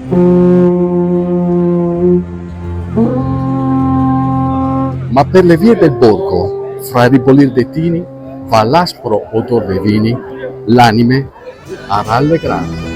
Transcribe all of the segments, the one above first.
Ma per le vie del borgo, fra il ribolir dei tini, va l'aspro odor dei vini, l'anime a rallegrare.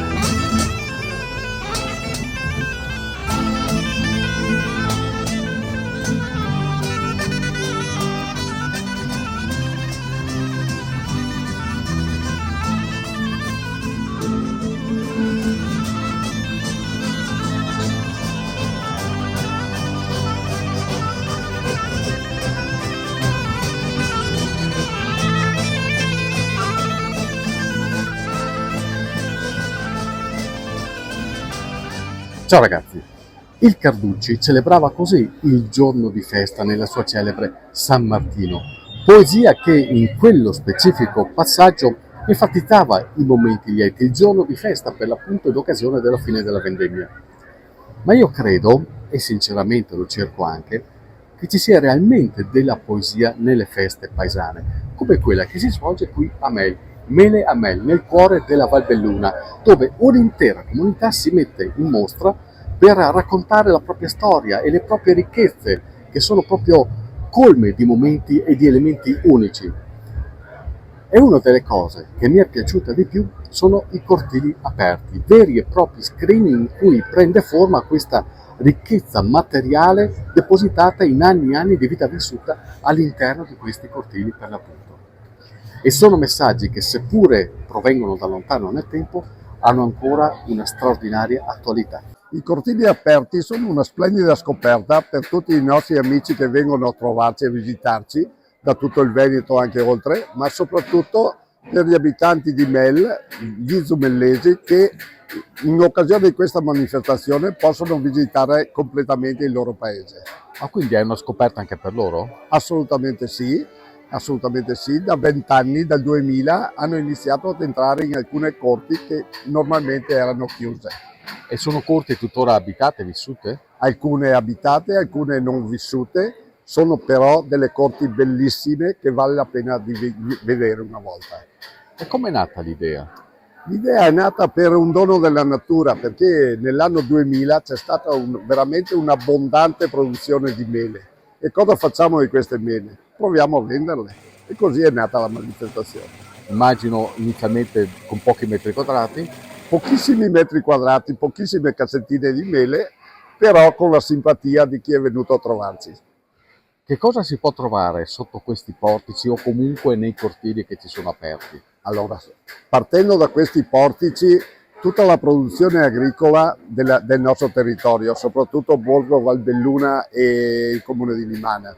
Ciao ragazzi, il Carducci celebrava così il giorno di festa nella sua celebre San Martino, poesia che in quello specifico passaggio enfatizzava i momenti lieti, il giorno di festa per l'appunto in occasione della fine della vendemmia. Ma io credo, e sinceramente lo cerco anche, che ci sia realmente della poesia nelle feste paesane, come quella che si svolge qui a Mele a Mel, nel cuore della Valbelluna, dove un'intera comunità si mette in mostra per raccontare la propria storia e le proprie ricchezze, che sono proprio colme di momenti e di elementi unici. E una delle cose che mi è piaciuta di più sono i cortili aperti, veri e propri scrigni in cui prende forma questa ricchezza materiale depositata in anni e anni di vita vissuta all'interno di questi cortili per l'appunto. E sono messaggi che, seppure provengono da lontano nel tempo, hanno ancora una straordinaria attualità. I cortili aperti sono una splendida scoperta per tutti i nostri amici che vengono a trovarci e visitarci da tutto il Veneto anche oltre, ma soprattutto per gli abitanti di Mel, gli zumellesi, che in occasione di questa manifestazione possono visitare completamente il loro paese. Ma quindi è una scoperta anche per loro? Assolutamente sì, da 20 anni, dal 2000, hanno iniziato ad entrare in alcune corti che normalmente erano chiuse. E sono corti tuttora abitate, vissute? Alcune abitate, alcune non vissute, sono però delle corti bellissime che vale la pena di vedere una volta. E com'è nata l'idea? L'idea è nata per un dono della natura, perché nell'anno 2000 c'è stata veramente un'abbondante produzione di mele. E cosa facciamo di queste mele? Proviamo a venderle. E così è nata la manifestazione. Immagino inizialmente con pochi metri quadrati. Pochissimi metri quadrati, pochissime cassettine di mele, però con la simpatia di chi è venuto a trovarci. Che cosa si può trovare sotto questi portici o comunque nei cortili che ci sono aperti? Allora, partendo da questi portici, tutta la produzione agricola del nostro territorio, soprattutto Borgo Valbelluna e il comune di Limana,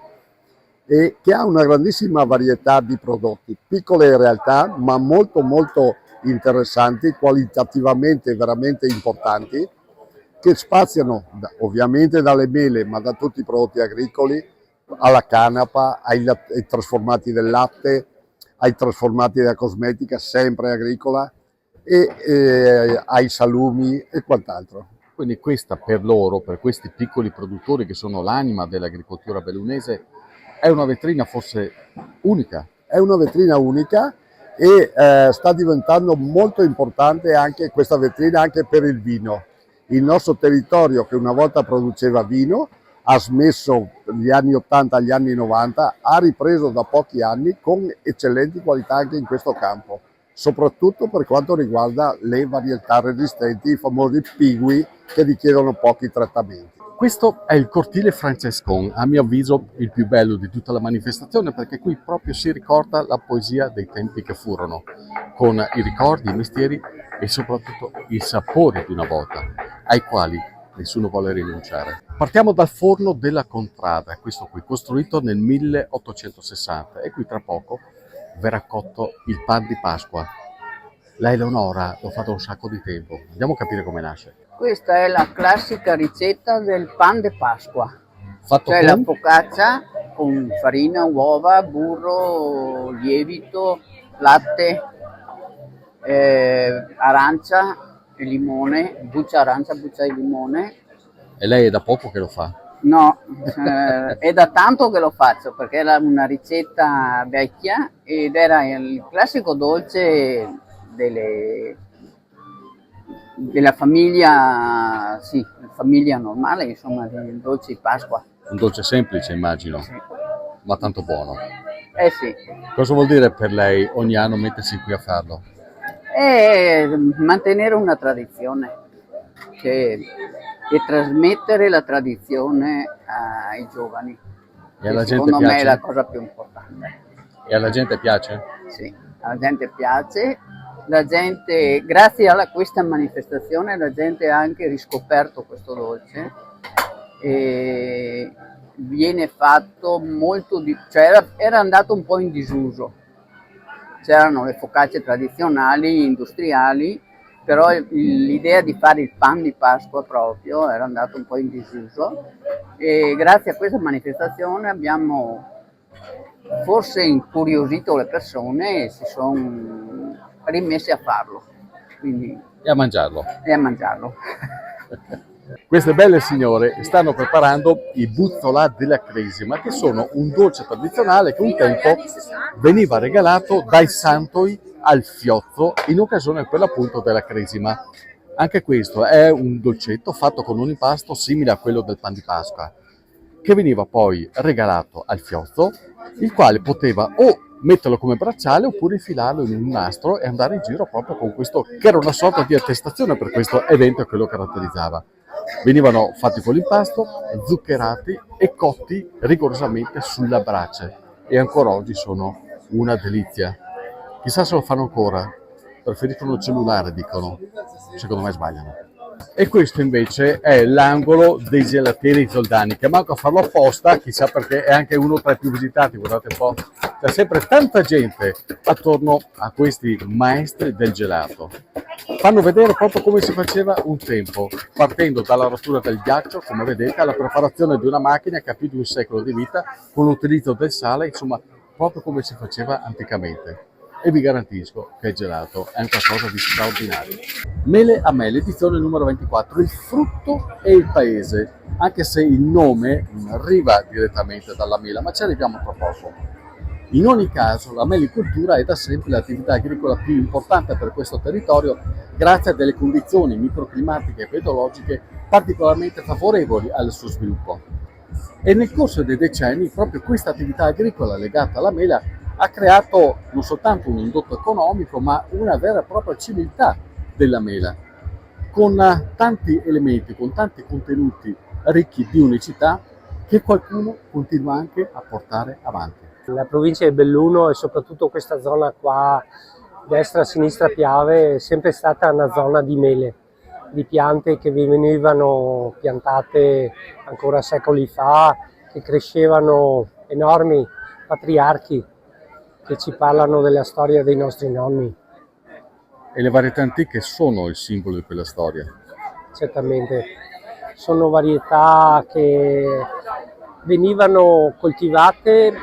e che ha una grandissima varietà di prodotti, piccole in realtà, ma molto molto interessanti, qualitativamente veramente importanti, che spaziano ovviamente dalle mele, ma da tutti i prodotti agricoli, alla canapa, ai trasformati del latte, ai trasformati della cosmetica, sempre agricola, e ai salumi e quant'altro. Quindi questa per loro, per questi piccoli produttori che sono l'anima dell'agricoltura bellunese, è una vetrina forse unica. È una vetrina unica e sta diventando molto importante anche questa vetrina anche per il vino. Il nostro territorio, che una volta produceva vino, ha smesso gli anni 80 agli anni 90, ha ripreso da pochi anni con eccellenti qualità anche in questo campo, soprattutto per quanto riguarda le varietà resistenti, i famosi pigui che richiedono pochi trattamenti. Questo è il cortile Francescon, a mio avviso il più bello di tutta la manifestazione, perché qui proprio si ricorda la poesia dei tempi che furono, con i ricordi, i mestieri e soprattutto i sapori di una volta, ai quali nessuno vuole rinunciare. Partiamo dal forno della Contrada, questo qui costruito nel 1860, e qui tra poco verrà cotto il pan di Pasqua. La Eleonora lo fa da un sacco di tempo, andiamo a capire come nasce. Questa è la classica ricetta del pan de Pasqua, Fatto cioè con? la focaccia con farina, uova, burro, lievito, latte, arancia e limone, buccia arancia, buccia di limone. E lei è da poco che lo fa? No, è da tanto che lo faccio perché era una ricetta vecchia ed era il classico dolce della famiglia, sì, famiglia normale, insomma, del dolce di Pasqua. Un dolce semplice, immagino, Sì. ma tanto buono. Eh sì, Cosa vuol dire per lei ogni anno mettersi qui a farlo? è mantenere una tradizione, cioè, e trasmettere la tradizione ai giovani, E alla che gente secondo me è la piace? cosa più importante. E alla gente piace? Sì, alla gente piace, la gente, grazie a questa manifestazione, la gente ha anche riscoperto questo dolce e viene fatto molto cioè era andato un po' in disuso. C'erano le focacce tradizionali, industriali, però l'idea di fare il pan di Pasqua proprio era andato un po' in disuso e grazie a questa manifestazione abbiamo forse incuriosito le persone e si sono rimessi a farlo, quindi, E a mangiarlo. e a mangiarlo. Queste belle signore stanno preparando i buzzolà della Cresima, che sono un dolce tradizionale che un tempo veniva regalato dai santoi al fiozzo in occasione per l'appunto della Cresima. Anche questo è un dolcetto fatto con un impasto simile a quello del pan di Pasqua, che veniva poi regalato al fiozzo, il quale poteva o metterlo come bracciale oppure infilarlo in un nastro e andare in giro proprio con questo, che era una sorta di attestazione per questo evento che lo caratterizzava. Venivano fatti con l'impasto, zuccherati e cotti rigorosamente sulla brace e ancora oggi sono una delizia. Chissà se lo fanno ancora, preferiscono il cellulare, dicono. Secondo me sbagliano. E questo invece è l'angolo dei gelatieri Zoldani, che manco a farlo apposta, chissà perché è anche uno tra i più visitati, guardate un po'. C'è sempre tanta gente attorno a questi maestri del gelato. Fanno vedere proprio come si faceva un tempo, partendo dalla rottura del ghiaccio, come vedete, alla preparazione di una macchina che ha più di un secolo di vita, con l'utilizzo del sale, insomma, proprio come si faceva anticamente. E vi garantisco che il gelato è un qualcosa di straordinario. Mele a mele, edizione numero 24, il frutto e il paese, anche se il nome non arriva direttamente dalla mela, ma ci arriviamo tra poco. In ogni caso, la melicoltura è da sempre l'attività agricola più importante per questo territorio, grazie a delle condizioni microclimatiche e pedologiche particolarmente favorevoli al suo sviluppo. E nel corso dei decenni proprio questa attività agricola legata alla mela ha creato non soltanto un indotto economico, ma una vera e propria civiltà della mela, con tanti elementi, con tanti contenuti ricchi di unicità che qualcuno continua anche a portare avanti. La provincia di Belluno e soprattutto questa zona qua, destra, sinistra, Piave, è sempre stata una zona di mele, di piante che venivano piantate ancora secoli fa, che crescevano enormi patriarchi che ci parlano della storia dei nostri nonni. E le varietà antiche sono il simbolo di quella storia. Certamente, sono varietà che venivano coltivate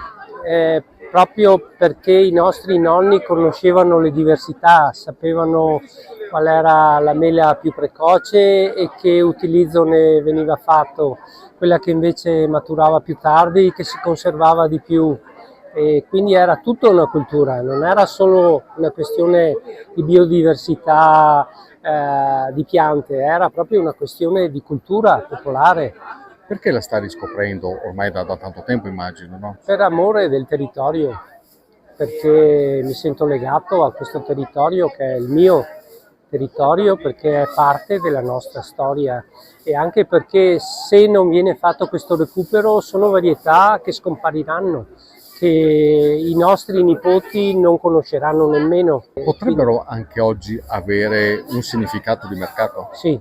proprio perché i nostri nonni conoscevano le diversità, sapevano qual era la mela più precoce e che utilizzo ne veniva fatto, quella che invece maturava più tardi, che si conservava di più. E quindi era tutta una cultura, non era solo una questione di biodiversità di piante, era proprio una questione di cultura popolare. Perché la sta riscoprendo ormai da tanto tempo, immagino, no? Per amore del territorio, perché mi sento legato a questo territorio che è il mio territorio, perché è parte della nostra storia e anche perché se non viene fatto questo recupero sono varietà che scompariranno, che i nostri nipoti non conosceranno nemmeno. Potrebbero anche oggi avere un significato di mercato? Sì,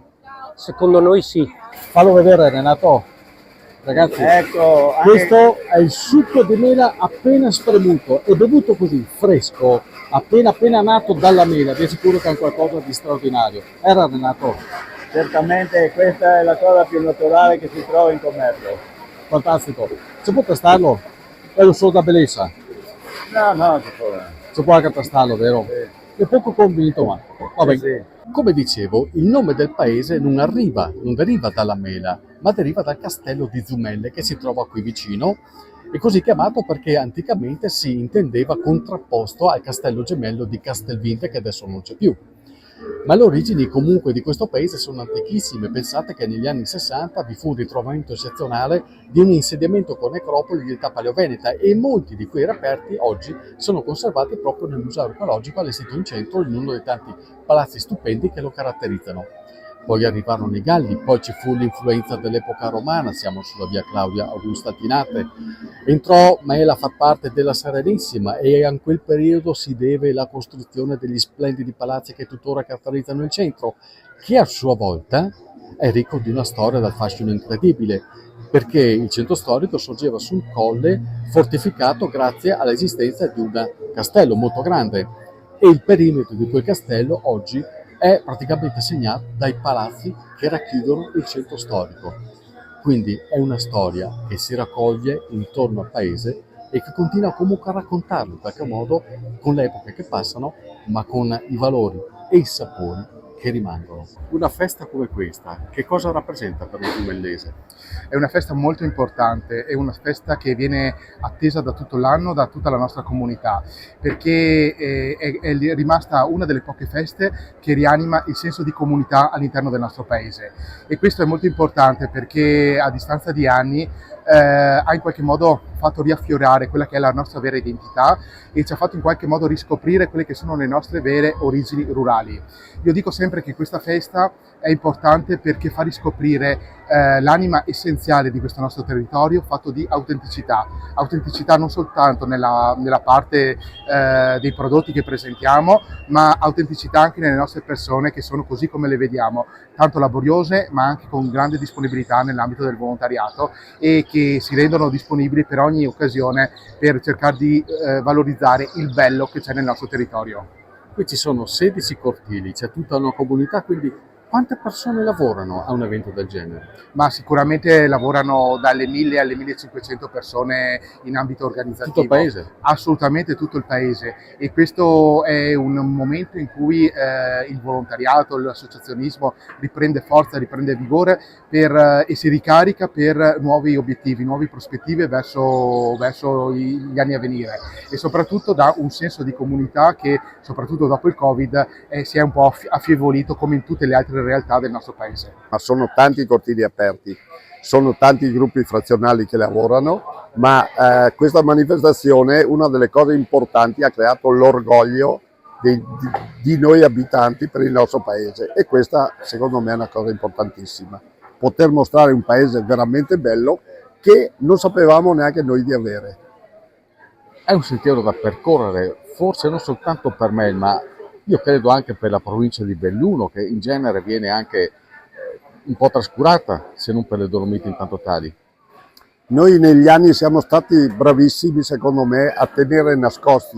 secondo noi sì. Fallo vedere, Renato. Ragazzi, Ecco, questo è il succo di mela appena spremuto e bevuto così, fresco, appena nato dalla mela. Vi assicuro che è un qualcosa di straordinario. Era Renato? certamente questa è la cosa più naturale che si trova in commercio. Fantastico. Si può testarlo? È lo solo da bellezza. No, si può. Si può anche testarlo, vero? Sì. È poco convinto, ma va bene. Sì. Come dicevo, il nome del paese non deriva dalla mela, ma deriva dal castello di Zumelle che si trova qui vicino, e così chiamato perché anticamente si intendeva contrapposto al castello gemello di Castelvinte che adesso non c'è più. Ma le origini comunque di questo paese sono antichissime. Pensate che negli anni 60 vi fu un ritrovamento eccezionale di un insediamento con necropoli di età paleoveneta e molti di quei reperti oggi sono conservati proprio nel museo archeologico allestito in centro in uno dei tanti palazzi stupendi che lo caratterizzano. Poi arrivarono i Galli, poi ci fu l'influenza dell'epoca romana, siamo sulla via Claudia Augusta Tinate. Entrò Mela a far parte della Serenissima e a quel periodo si deve la costruzione degli splendidi palazzi che tuttora caratterizzano il centro, che a sua volta è ricco di una storia dal fascino incredibile, perché il centro storico sorgeva su un colle fortificato grazie all'esistenza di un castello molto grande e il perimetro di quel castello oggi è praticamente segnato dai palazzi che racchiudono il centro storico. Quindi è una storia che si raccoglie intorno al paese e che continua comunque a raccontarlo in qualche modo con le epoche che passano, ma con i valori e i sapori che rimangono. Una festa come questa, che cosa rappresenta per un zumellese? È una festa molto importante, è una festa che viene attesa da tutto l'anno, da tutta la nostra comunità, perché è rimasta una delle poche feste che rianima il senso di comunità all'interno del nostro paese. E questo è molto importante perché a distanza di anni ha in qualche modo fatto riaffiorare quella che è la nostra vera identità e ci ha fatto in qualche modo riscoprire quelle che sono le nostre vere origini rurali. Io dico sempre che questa festa è importante perché fa riscoprire l'anima essenziale di questo nostro territorio fatto di autenticità non soltanto nella parte dei prodotti che presentiamo, ma autenticità anche nelle nostre persone che sono così come le vediamo, tanto laboriose ma anche con grande disponibilità nell'ambito del volontariato e che si rendono disponibili per ogni occasione per cercare di valorizzare il bello che c'è nel nostro territorio. Qui ci sono 16 cortili, c'è tutta una comunità, quindi quante persone lavorano a un evento del genere? Ma sicuramente lavorano dalle 1000 alle 1500 persone in ambito organizzativo. Tutto il paese? Assolutamente tutto il paese, e questo è un momento in cui il volontariato, l'associazionismo riprende forza, riprende vigore e si ricarica per nuovi obiettivi, nuove prospettive verso gli anni a venire, e soprattutto dà un senso di comunità che soprattutto dopo il Covid si è un po' affievolito come in tutte le altre realtà del nostro paese. Ma sono tanti i cortili aperti, sono tanti i gruppi frazionali che lavorano, ma questa manifestazione, una delle cose importanti, ha creato l'orgoglio di noi abitanti per il nostro paese, e questa secondo me è una cosa importantissima, poter mostrare un paese veramente bello che non sapevamo neanche noi di avere. È un sentiero da percorrere, forse non soltanto per me, ma io credo anche per la provincia di Belluno, che in genere viene anche un po' trascurata, se non per le Dolomiti in tanto tali. Noi negli anni siamo stati bravissimi, secondo me, a tenere nascosti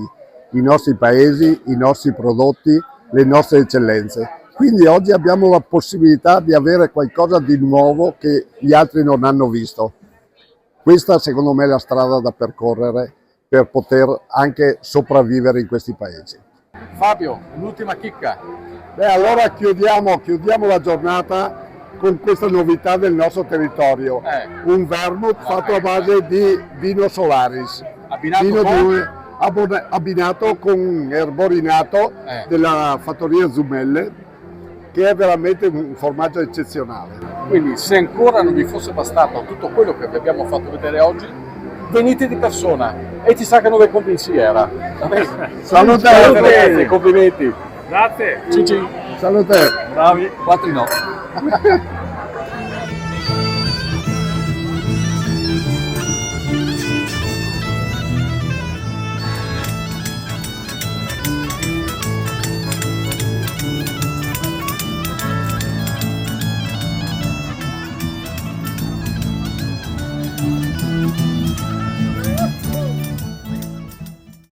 i nostri paesi, i nostri prodotti, le nostre eccellenze. Quindi oggi abbiamo la possibilità di avere qualcosa di nuovo che gli altri non hanno visto. Questa secondo me è la strada da percorrere per poter anche sopravvivere in questi paesi. Fabio, l'ultima chicca. Beh, allora chiudiamo la giornata con questa novità del nostro territorio. Un vermouth fatto a base di vino Solaris. Abbinato con erborinato della fattoria Zumelle, che è veramente un formaggio eccezionale. Quindi se ancora non vi fosse bastato tutto quello che vi abbiamo fatto vedere oggi, venite di persona e ci sa che 9 convinziera. Salute ragazzi, complimenti. Grazie. Cici. Salute. Bravi. 4 no.